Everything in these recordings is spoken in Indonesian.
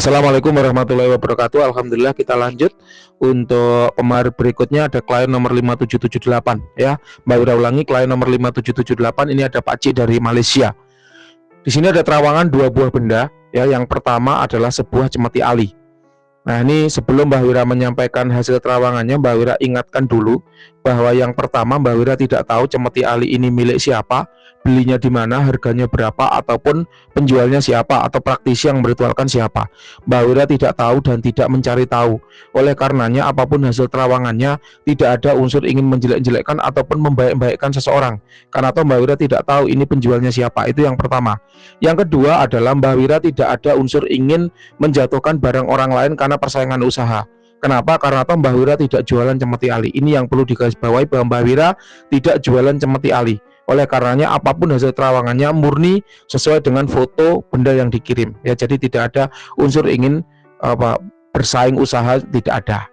Assalamualaikum warahmatullahi wabarakatuh. Alhamdulillah kita lanjut untuk pemahar berikutnya ada klien nomor 5778 ya. Mbak Wira ulangi, klien nomor 5778 ini ada Pak Cik dari Malaysia. Di sini ada terawangan dua buah benda ya. Yang pertama adalah sebuah cemeti ali. Nah, ini sebelum Mbak Wira menyampaikan hasil terawangannya, Mbak Wira ingatkan dulu bahwa yang pertama Mbak Wira tidak tahu cemeti ali ini milik siapa, belinya di mana, harganya berapa, ataupun penjualnya siapa atau praktisi yang meritualkan siapa. Mbak Wira tidak tahu dan tidak mencari tahu. Oleh karenanya apapun hasil terawangannya tidak ada unsur ingin menjelek-jelekkan ataupun membaik-baikkan seseorang. Karena toh Mbak Wira tidak tahu ini penjualnya siapa. Itu yang pertama. Yang kedua adalah Mbak Wira tidak ada unsur ingin menjatuhkan barang orang lain karena persaingan usaha. Kenapa? Karena toh Mbak Wira tidak jualan cemeti ali. Ini yang perlu digarisbawahi bahwa Mbak Wira tidak jualan cemeti ali. Oleh karenanya apapun hasil terawangannya murni sesuai dengan foto benda yang dikirim. Ya, jadi tidak ada unsur ingin bersaing usaha, tidak ada.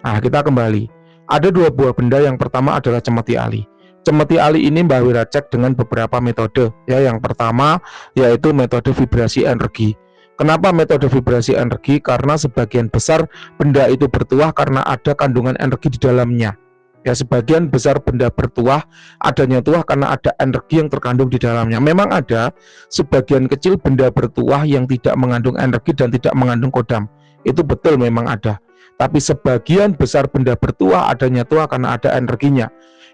Nah, kita kembali. Ada dua buah benda. Yang pertama adalah cemeti ali. Cemeti ali ini Mbak Wira cek dengan beberapa metode. Ya, yang pertama yaitu metode vibrasi energi. Kenapa metode vibrasi energi? Karena sebagian besar benda itu bertuah karena ada kandungan energi di dalamnya. Ya, sebagian besar benda bertuah, adanya tuah karena ada energi yang terkandung di dalamnya. Memang ada sebagian kecil benda bertuah yang tidak mengandung energi dan tidak mengandung kodam. Itu betul, memang ada. Tapi sebagian besar benda bertuah adanya tuah karena ada energinya.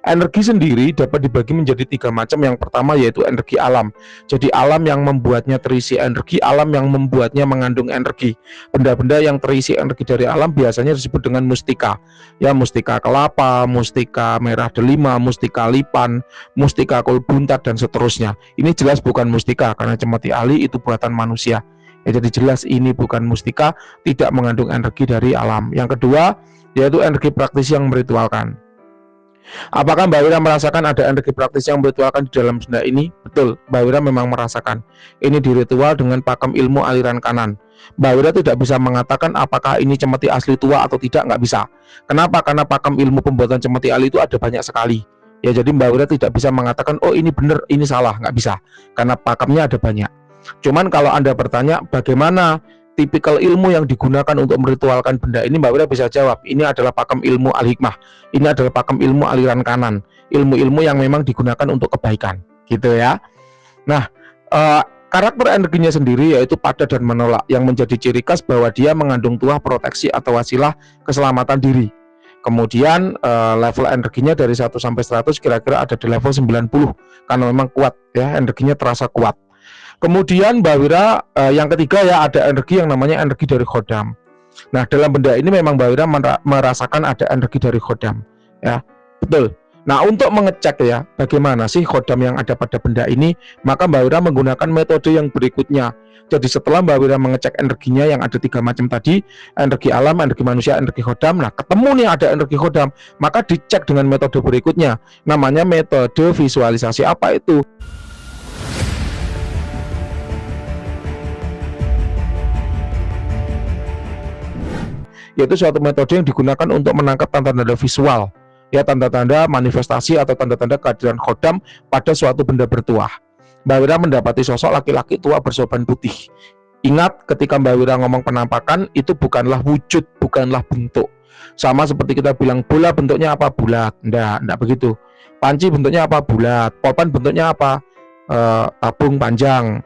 Energi sendiri dapat dibagi menjadi tiga macam. Yang pertama yaitu energi alam. Jadi alam yang membuatnya terisi energi, alam yang membuatnya mengandung energi. Benda-benda yang terisi energi dari alam biasanya disebut dengan mustika. Ya, mustika kelapa, mustika merah delima, mustika lipan, mustika kol buntat dan seterusnya. Ini jelas bukan mustika karena cemeti ali itu buatan manusia. Ya, jadi jelas ini bukan mustika, tidak mengandung energi dari alam. Yang kedua yaitu energi praktis yang meritualkan. Apakah Mbak Wira merasakan ada energi praktis yang meritualkan di dalam benda ini? Betul, Mbak Wira memang merasakan. Ini diritual dengan pakem ilmu aliran kanan. Mbak Wira tidak bisa mengatakan apakah ini cemeti asli tua atau tidak, nggak bisa. Kenapa? Karena pakem ilmu pembuatan cemeti ali itu ada banyak sekali. Ya, jadi Mbak Wira tidak bisa mengatakan, oh ini benar, ini salah, nggak bisa. Karena pakemnya ada banyak. Cuman kalau Anda bertanya bagaimana tipikal ilmu yang digunakan untuk meritualkan benda ini, Mbak Wira bisa jawab, ini adalah pakem ilmu al-hikmah, ini adalah pakem ilmu aliran kanan, ilmu-ilmu yang memang digunakan untuk kebaikan, gitu ya. Nah, karakter energinya sendiri yaitu padat dan menolak, yang menjadi ciri khas bahwa dia mengandung tuah proteksi atau wasilah keselamatan diri. Kemudian level energinya dari 1 sampai 100 kira-kira ada di level 90 karena memang kuat ya, energinya terasa kuat. Kemudian Mbak Wira yang ketiga ya, ada energi yang namanya energi dari khodam. Nah, dalam benda ini memang Mbak Wira merasakan ada energi dari khodam ya, betul. Nah, untuk mengecek ya bagaimana sih khodam yang ada pada benda ini, maka Mbak Wira menggunakan metode yang berikutnya. Jadi setelah Mbak Wira mengecek energinya yang ada tiga macam tadi, energi alam, energi manusia, energi khodam, nah ketemu nih ada energi khodam, maka dicek dengan metode berikutnya, namanya metode visualisasi. Apa itu? Yaitu suatu metode yang digunakan untuk menangkap tanda-tanda visual, ya, tanda-tanda manifestasi atau tanda-tanda kehadiran khodam pada suatu benda bertuah. Mbak Wira mendapati sosok laki-laki tua bersorban putih. Ingat, ketika Mbak Wira ngomong penampakan, itu bukanlah wujud, bukanlah bentuk. Sama seperti kita bilang bola bentuknya apa? Bulat. Enggak begitu. Panci bentuknya apa? Bulat. Papan bentuknya apa? Tabung panjang.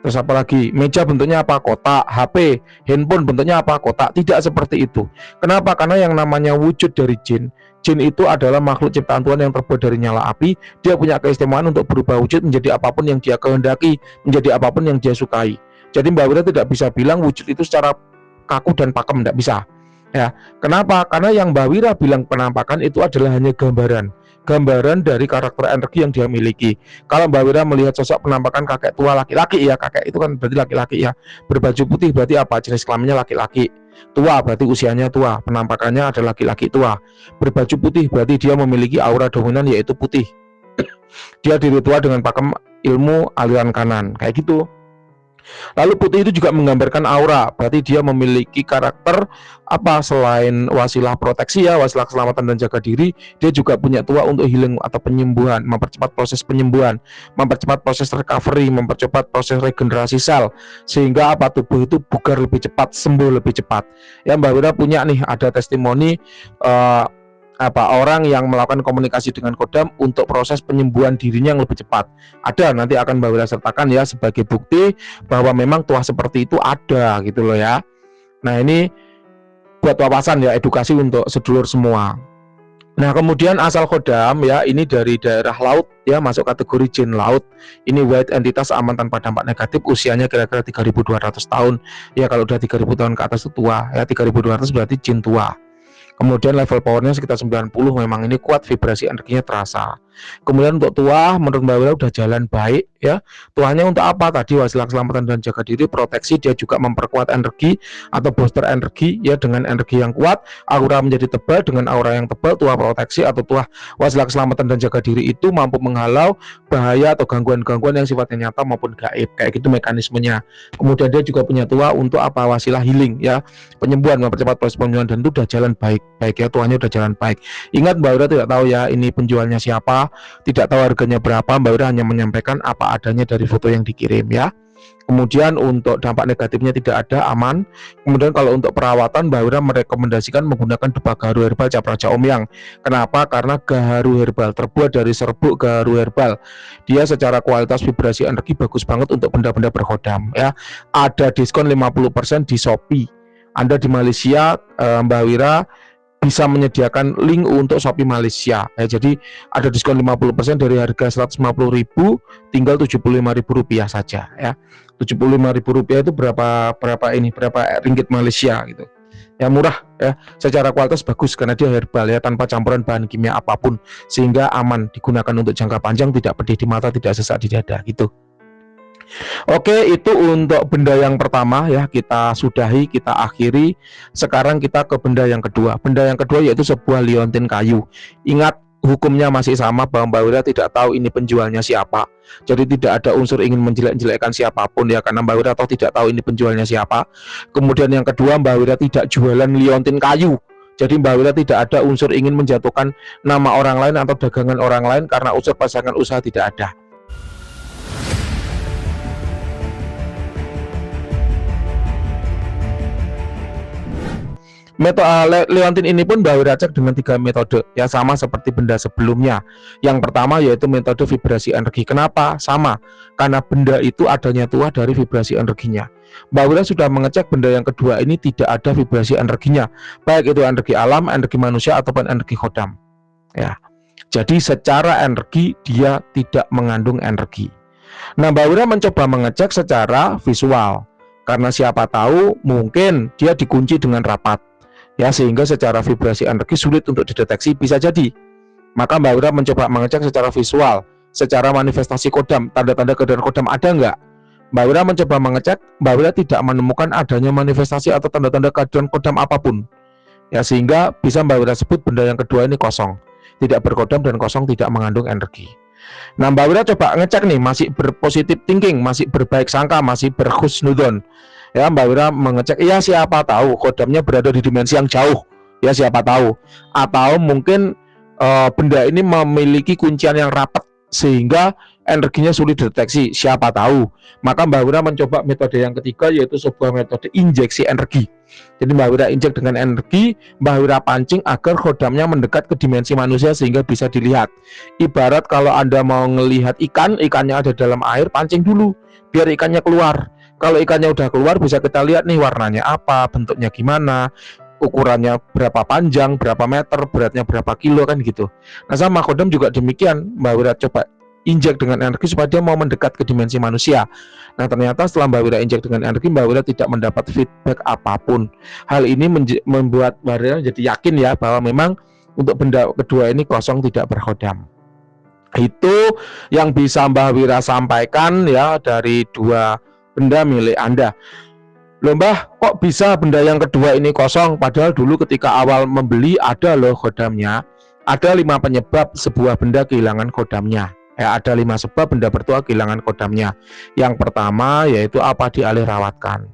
Terus apa lagi? Meja bentuknya apa? Kotak. HP, handphone bentuknya apa? Kotak. Tidak seperti itu. Kenapa? Karena yang namanya wujud dari jin, jin itu adalah makhluk ciptaan Tuhan yang terbuat dari nyala api. Dia punya keistimewaan untuk berubah wujud menjadi apapun yang dia kehendaki, menjadi apapun yang dia sukai. Jadi Mbak Wira tidak bisa bilang wujud itu secara kaku dan pakem, tidak bisa. Ya, kenapa? Karena yang Mbak Wira bilang penampakan itu adalah hanya gambaran dari karakter energi yang dia miliki. Kalau Mbak Wira melihat sosok penampakan kakek tua laki-laki ya, kakek itu kan berarti laki-laki ya, berbaju putih berarti apa? Jenis kelaminnya laki-laki. Tua berarti usianya tua, penampakannya adalah laki-laki tua. Berbaju putih berarti dia memiliki aura dominan yaitu putih. Dia diritual dengan pakem ilmu aliran kanan, kayak gitu. Lalu putih itu juga menggambarkan aura, berarti dia memiliki karakter apa selain wasilah proteksi ya, wasilah keselamatan dan jaga diri, dia juga punya tua untuk healing atau penyembuhan, mempercepat proses penyembuhan, mempercepat proses recovery, mempercepat proses regenerasi sel, sehingga apa tubuh itu bugar lebih cepat, sembuh lebih cepat. Ya Mbak Wira punya nih ada testimoni orang yang melakukan komunikasi dengan kodam untuk proses penyembuhan dirinya yang lebih cepat. Ada, nanti akan Mbak Wira sertakan ya sebagai bukti bahwa memang tuah seperti itu ada gitu loh ya. Nah ini buat wawasan ya, edukasi untuk sedulur semua. Nah kemudian asal kodam ya, ini dari daerah laut ya, masuk kategori jin laut. Ini white entitas aman tanpa dampak negatif, usianya kira-kira 3.200 tahun. Ya kalau udah 3.000 tahun ke atas itu tua ya, 3.200 berarti jin tua. Kemudian level powernya sekitar 90, memang ini kuat, vibrasi energinya terasa. Kemudian untuk tuah, menurut Mbak Wira udah jalan baik ya. Tuahnya untuk apa? Tadi wasilah keselamatan dan jaga diri, proteksi, dia juga memperkuat energi atau booster energi ya, dengan energi yang kuat, aura menjadi tebal, dengan aura yang tebal, tuah proteksi atau tuah wasilah keselamatan dan jaga diri itu mampu menghalau bahaya atau gangguan-gangguan yang sifatnya nyata maupun gaib, kayak gitu mekanismenya. Kemudian dia juga punya tuah untuk apa? Wasilah healing ya, penyembuhan, mempercepat proses penyembuhan, dan itu udah jalan baik ya, tuahnya udah jalan baik. Ingat Mbak Wira tidak tahu ya ini penjualnya siapa, tidak tahu harganya berapa, Mbak Wira hanya menyampaikan apa adanya dari foto yang dikirim ya. Kemudian untuk dampak negatifnya tidak ada, aman. Kemudian kalau untuk perawatan, Mbak Wira merekomendasikan menggunakan dupa gaharu herbal cap raja omyang. Kenapa? Karena gaharu herbal terbuat dari serbuk gaharu herbal. Dia secara kualitas vibrasi energi bagus banget untuk benda-benda berkodam ya. Ada diskon 50% di Shopee. Anda di Malaysia, Mbak Wira bisa menyediakan link untuk Shopee Malaysia ya, jadi ada diskon 50% dari harga 150.000 tinggal 75.000 rupiah saja ya. 75.000 rupiah itu berapa ringgit Malaysia gitu ya, murah ya, secara kualitas bagus karena dia herbal ya, tanpa campuran bahan kimia apapun, sehingga aman digunakan untuk jangka panjang, tidak pedih di mata, tidak sesak di dada gitu. Oke, itu untuk benda yang pertama ya, kita sudahi, kita akhiri. Sekarang kita ke benda yang kedua. Benda yang kedua yaitu sebuah liontin kayu. Ingat, hukumnya masih sama, bahwa Mbak Wira tidak tahu ini penjualnya siapa. Jadi tidak ada unsur ingin menjelek-jelekkan siapapun ya, karena Mbak Wira atau tidak tahu ini penjualnya siapa. Kemudian yang kedua, Mbak Wira tidak jualan liontin kayu. Jadi Mbak Wira tidak ada unsur ingin menjatuhkan nama orang lain atau dagangan orang lain, karena unsur pasangan usaha tidak ada. Metode liontin ini pun Mbak Wira cek dengan 3 metode ya, sama seperti benda sebelumnya. Yang pertama yaitu metode vibrasi energi. Kenapa? Sama, karena benda itu adanya tuah dari vibrasi energinya. Mbak Wira sudah mengecek benda yang kedua ini tidak ada vibrasi energinya, baik itu energi alam, energi manusia ataupun energi kodam ya. Jadi secara energi dia tidak mengandung energi. Nah Mbak Wira mencoba mengecek secara visual, karena siapa tahu mungkin dia dikunci dengan rapat ya, sehingga secara vibrasi energi sulit untuk dideteksi, bisa jadi. Maka Mbak Wira mencoba mengecek secara visual, secara manifestasi kodam, tanda-tanda kehadiran kodam ada nggak? Mbak Wira mencoba mengecek, Mbak Wira tidak menemukan adanya manifestasi atau tanda-tanda kehadiran kodam apapun ya, sehingga bisa Mbak Wira sebut benda yang kedua ini kosong, tidak berkodam dan kosong, tidak mengandung energi. Nah Mbak Wira coba ngecek nih, masih berpositif thinking, masih berbaik sangka, masih berhusnudon ya. Mbak Wira mengecek, ya siapa tahu kodamnya berada di dimensi yang jauh ya, siapa tahu, atau mungkin benda ini memiliki kuncian yang rapat sehingga energinya sulit dideteksi, siapa tahu. Maka Mbak Wira mencoba metode yang ketiga, yaitu sebuah metode injeksi energi. Jadi Mbak Wira injek dengan energi, Mbak Wira pancing agar kodamnya mendekat ke dimensi manusia sehingga bisa dilihat. Ibarat kalau Anda mau melihat ikan, ikannya ada dalam air, pancing dulu biar ikannya keluar. Kalau ikannya udah keluar, bisa kita lihat nih warnanya apa, bentuknya gimana, ukurannya berapa panjang, berapa meter, beratnya berapa kilo, kan gitu. Nah sama kodam juga demikian, Mbak Wira coba injek dengan energi supaya dia mau mendekat ke dimensi manusia. Nah ternyata setelah Mbak Wira injek dengan energi, Mbak Wira tidak mendapat feedback apapun. Hal ini membuat Mbak Wira jadi yakin ya, bahwa memang untuk benda kedua ini kosong, tidak berkodam. Itu yang bisa Mbak Wira sampaikan ya dari dua benda milik Anda. Loh Mbah, kok bisa benda yang kedua ini kosong, padahal dulu ketika awal membeli ada loh kodamnya. Ada 5 penyebab sebuah benda kehilangan kodamnya Ya, ada 5 sebab benda bertuah kehilangan kodamnya. Yang pertama yaitu apa? Dialih rawatkan.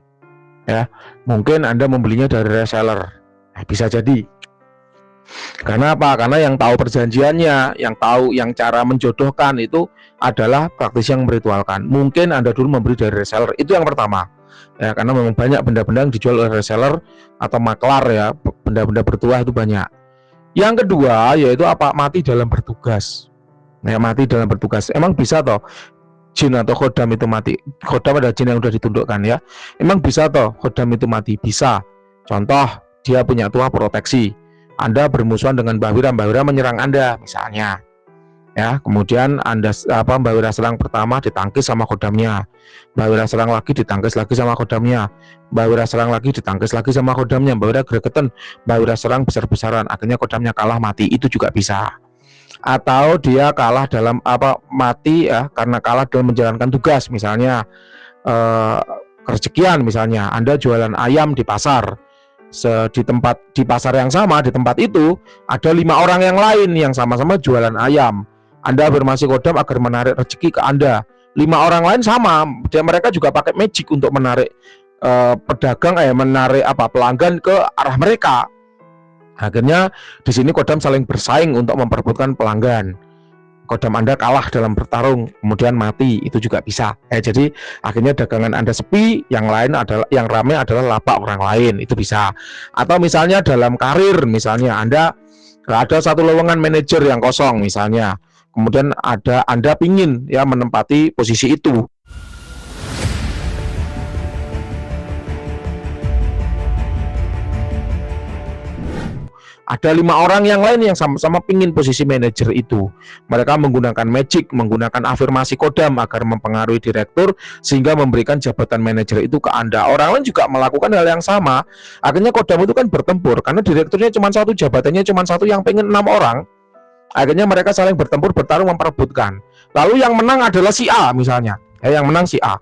Ya, mungkin Anda membelinya dari reseller. Bisa jadi. Karena apa? Karena yang tahu perjanjiannya, yang cara menjodohkan itu adalah praktisi yang meritualkan. Mungkin Anda dulu membeli dari reseller. Itu yang pertama. Ya, karena memang banyak benda-benda yang dijual oleh reseller atau maklar ya, benda-benda bertuah itu banyak. Yang kedua yaitu apa? Mati dalam bertugas. Nah, mati dalam bertugas. Emang bisa toh jin atau khodam itu mati? Khodam ada jin yang udah ditundukkan ya. Emang bisa toh khodam itu mati? Bisa. Contoh, dia punya tuah proteksi. Anda bermusuhan dengan Mbah Wira menyerang Anda misalnya. Ya, kemudian Mbah Wira serang pertama ditangkis sama khodamnya. Mbah Wira serang lagi ditangkis lagi sama khodamnya. Mbah Wira serang lagi ditangkis lagi sama khodamnya. Mbah Wira gregetan, Mbah Wira serang besar-besaran, akhirnya khodamnya kalah mati. Itu juga bisa. Atau dia kalah dalam mati ya karena kalah dalam menjalankan tugas, misalnya kerejekian, misalnya Anda jualan ayam di pasar, di pasar yang sama, di tempat itu ada 5 orang yang lain yang sama-sama jualan ayam. Anda afirmasi kodam agar menarik rezeki ke Anda. 5 orang lain sama, dan mereka juga pakai magic untuk menarik menarik pelanggan ke arah mereka. Akhirnya di sini kodam saling bersaing untuk memperebutkan pelanggan. Kodam Anda kalah dalam bertarung, kemudian mati, itu juga bisa. Jadi akhirnya dagangan Anda sepi, yang ramai adalah lapak orang lain, itu bisa. Atau misalnya dalam karir, misalnya Anda ada satu lowongan manajer yang kosong misalnya, kemudian Anda pingin ya menempati posisi itu. Ada 5 orang yang lain yang sama-sama pingin posisi manajer itu. Mereka menggunakan magic, menggunakan afirmasi kodam agar mempengaruhi direktur sehingga memberikan jabatan manajer itu ke Anda. Orang lain juga melakukan hal yang sama. Akhirnya kodam itu kan bertempur karena direkturnya cuma satu, jabatannya cuma satu, yang pengen 6 orang. Akhirnya mereka saling bertempur, bertarung, memperebutkan. Lalu yang menang adalah si A misalnya. Yang menang si A.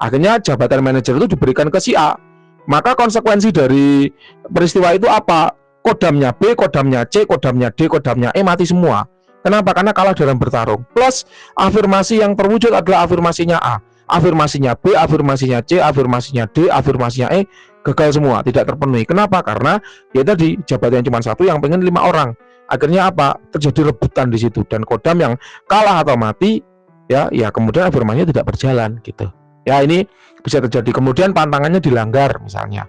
Akhirnya jabatan manajer itu diberikan ke si A. Maka konsekuensi dari peristiwa itu apa? Kodamnya B, kodamnya C, kodamnya D, kodamnya E mati semua. Kenapa? Karena kalah dalam bertarung. Plus afirmasi yang terwujud adalah afirmasinya A, afirmasinya B, afirmasinya C, afirmasinya D, afirmasinya E gagal semua, tidak terpenuhi. Kenapa? Karena ya tadi jabatan cuma satu, yang pengen 5 orang. Akhirnya apa? Terjadi rebutan di situ, dan kodam yang kalah atau mati ya kemudian afirmasinya tidak berjalan gitu. Ya, ini bisa terjadi. Kemudian pantangannya dilanggar misalnya.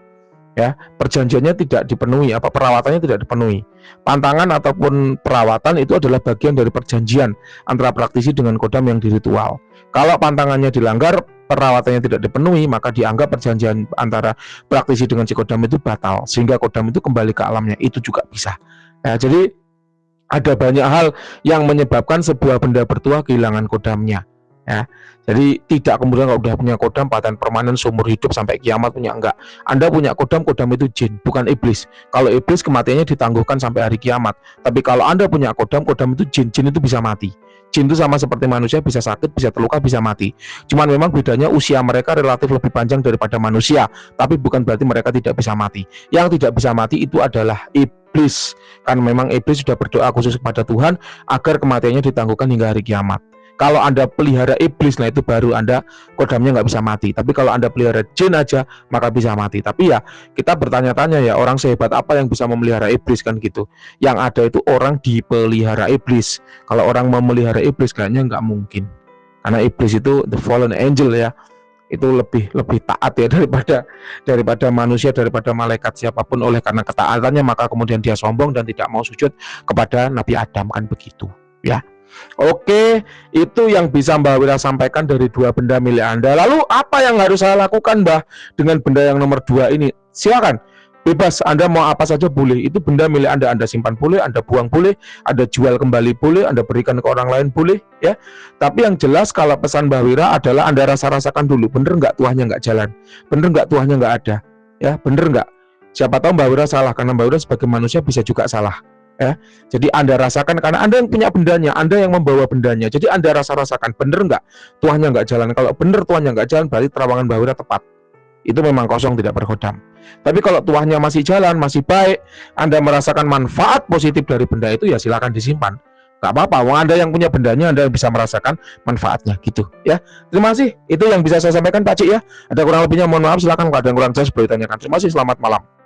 Ya, perjanjiannya tidak dipenuhi, perawatannya tidak dipenuhi. Pantangan ataupun perawatan itu adalah bagian dari perjanjian antara praktisi dengan kodam yang diritual. Kalau pantangannya dilanggar, perawatannya tidak dipenuhi, maka dianggap perjanjian antara praktisi dengan si kodam itu batal, sehingga kodam itu kembali ke alamnya. Itu juga bisa. Ya, jadi ada banyak hal yang menyebabkan sebuah benda bertuah kehilangan kodamnya. Ya, jadi tidak kemudian kalau udah punya kodam paten permanen seumur hidup sampai kiamat, punya, enggak. Anda punya kodam itu jin, bukan iblis. Kalau iblis kematiannya ditangguhkan sampai hari kiamat. Tapi kalau Anda punya kodam itu jin itu bisa mati. Jin itu sama seperti manusia, bisa sakit, bisa terluka, bisa mati. Cuman memang bedanya usia mereka relatif lebih panjang daripada manusia, tapi bukan berarti mereka tidak bisa mati. Yang tidak bisa mati itu adalah iblis. Kan memang iblis sudah berdoa khusus kepada Tuhan agar kematiannya ditangguhkan hingga hari kiamat. Kalau Anda pelihara iblis, nah itu baru Anda kodamnya nggak bisa mati. Tapi kalau Anda pelihara jin aja, maka bisa mati. Tapi ya kita bertanya-tanya ya, orang sehebat apa yang bisa memelihara iblis kan gitu. Yang ada itu orang dipelihara iblis. Kalau orang memelihara iblis kayaknya nggak mungkin. Karena iblis itu the fallen angel ya. Itu lebih taat ya daripada manusia, daripada malaikat siapapun. Oleh karena ketaatannya maka kemudian dia sombong dan tidak mau sujud kepada Nabi Adam, kan begitu ya. Oke, itu yang bisa Mbah Wira sampaikan dari 2 benda milik Anda. Lalu apa yang harus saya lakukan, Mbah, dengan benda yang nomor 2 ini? Silakan, bebas, Anda mau apa saja boleh. Itu benda milik Anda simpan boleh, Anda buang boleh, Anda jual kembali boleh, Anda berikan ke orang lain boleh ya. Tapi yang jelas kalau pesan Mbah Wira adalah Anda rasakan dulu, bener nggak tuahnya nggak jalan, bener nggak tuahnya nggak ada, ya bener nggak. Siapa tahu Mbah Wira salah, karena Mbah Wira sebagai manusia bisa juga salah. Ya, jadi Anda rasakan karena Anda yang punya bendanya, Anda yang membawa bendanya. Jadi Anda rasakan bener nggak tuahnya nggak jalan. Kalau bener tuahnya nggak jalan, berarti terawangan Mbah Wira tepat. Itu memang kosong, tidak berkodam. Tapi kalau tuahnya masih jalan, masih baik, Anda merasakan manfaat positif dari benda itu, ya silakan disimpan. Gak apa-apa, ada yang punya bendanya, Anda yang bisa merasakan manfaatnya gitu ya. Terima kasih, itu yang bisa saya sampaikan Pak Cik ya. Ada kurang lebihnya mohon maaf, silakan kalau ada yang kurang jelas boleh ditanyakan. Terima kasih, selamat malam.